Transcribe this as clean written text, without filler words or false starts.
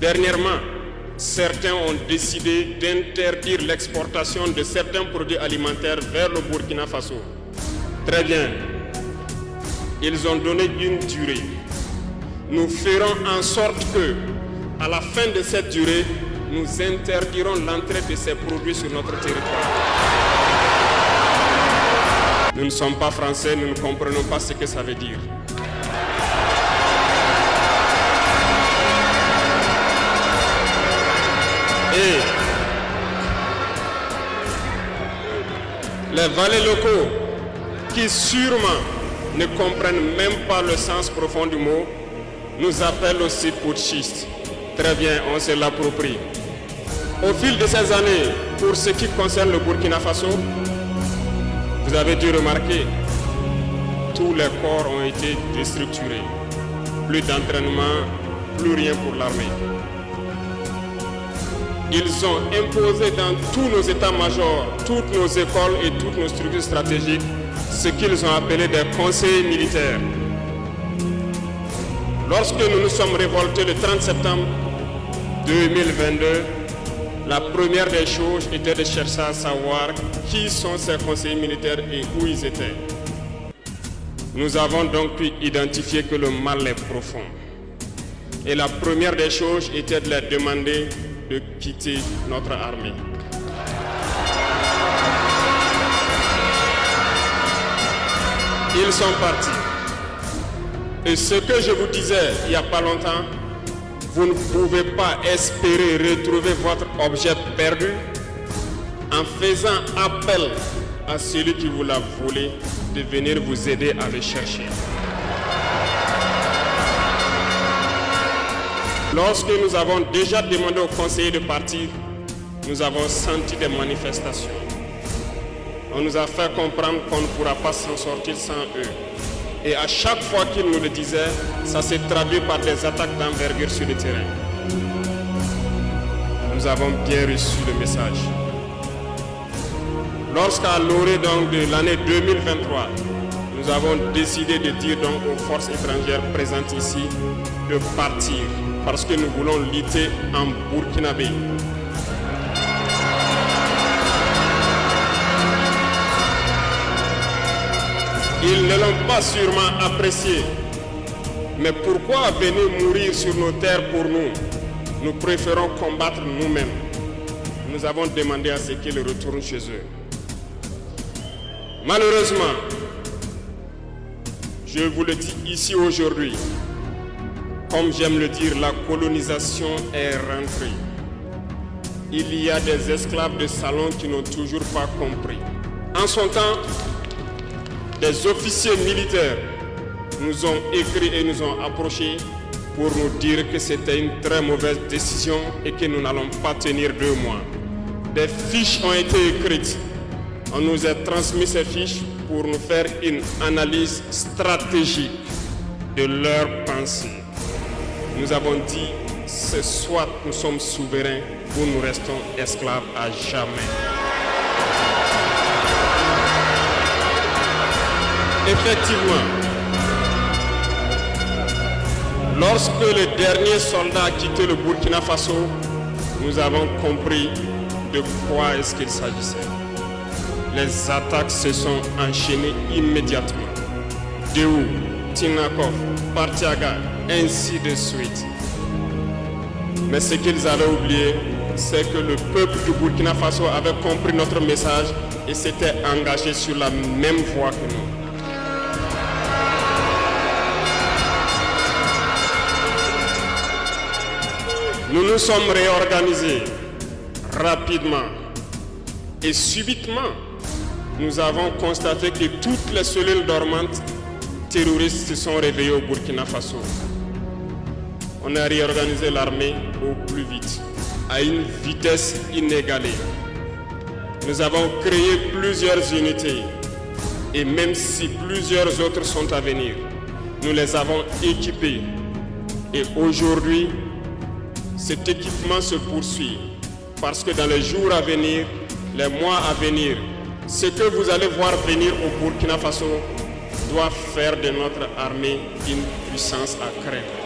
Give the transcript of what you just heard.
Dernièrement, certains ont décidé d'interdire l'exportation de certains produits alimentaires vers le Burkina Faso. Très bien. Ils ont donné une durée. Nous ferons en sorte que, à la fin de cette durée, nous interdirons l'entrée de ces produits sur notre territoire. Nous ne sommes pas français, nous ne comprenons pas ce que ça veut dire. Et les valets locaux qui sûrement ne comprennent même pas le sens profond du mot, nous appellent aussi putschistes. Très bien, on se l'approprie. Au fil de ces années, pour ce qui concerne le Burkina Faso, vous avez dû remarquer, tous les corps ont été déstructurés. Plus d'entraînement, plus rien pour l'armée. Ils ont imposé dans tous nos états-majors, toutes nos écoles et toutes nos structures stratégiques ce qu'ils ont appelé des conseillers militaires. Lorsque nous nous sommes révoltés le 30 septembre 2022, la première des choses était de chercher à savoir qui sont ces conseillers militaires et où ils étaient. Nous avons donc pu identifier que le mal est profond. Et la première des choses était de leur demander de quitter notre armée. Ils sont partis. Et ce que je vous disais il n'y a pas longtemps, vous ne pouvez pas espérer retrouver votre objet perdu en faisant appel à celui qui vous l'a volé de venir vous aider à le chercher. Lorsque nous avons déjà demandé aux conseillers de partir, nous avons senti des manifestations. On nous a fait comprendre qu'on ne pourra pas s'en sortir sans eux. Et à chaque fois qu'ils nous le disaient, ça s'est traduit par des attaques d'envergure sur le terrain. Nous avons bien reçu le message. Lorsqu'à l'orée donc de l'année 2023, nous avons décidé de dire donc aux forces étrangères présentes ici de partir parce que nous voulons lutter en burkinabé. Ils ne l'ont pas sûrement apprécié. Mais pourquoi venir mourir sur nos terres pour nous? Nous préférons combattre nous-mêmes. Nous avons demandé à ce qu'ils retournent chez eux. Malheureusement, je vous le dis ici aujourd'hui, comme j'aime le dire, la colonisation est rentrée. Il y a des esclaves de salon qui n'ont toujours pas compris. En son temps, des officiers militaires nous ont écrit et nous ont approchés pour nous dire que c'était une très mauvaise décision et que nous n'allons pas tenir 2 mois. Des fiches ont été écrites. On nous a transmis ces fiches pour nous faire une analyse stratégique de leurs pensées. Nous avons dit, c'est soit nous sommes souverains ou nous restons esclaves à jamais. Effectivement, lorsque le dernier soldat a quitté le Burkina Faso, nous avons compris de quoi est-ce qu'il s'agissait. Les attaques se sont enchaînées immédiatement. Déou, Tinakov, Partiaga, ainsi de suite. Mais ce qu'ils avaient oublié, c'est que le peuple du Burkina Faso avait compris notre message et s'était engagé sur la même voie que nous. Nous nous sommes réorganisés rapidement et subitement. Nous avons constaté que toutes les cellules dormantes terroristes se sont réveillées au Burkina Faso. On a réorganisé l'armée au plus vite, à une vitesse inégalée. Nous avons créé plusieurs unités et même si plusieurs autres sont à venir, nous les avons équipées. Et aujourd'hui, cet équipement se poursuit parce que dans les jours à venir, les mois à venir, ce que vous allez voir venir au Burkina Faso doit faire de notre armée une puissance à craindre.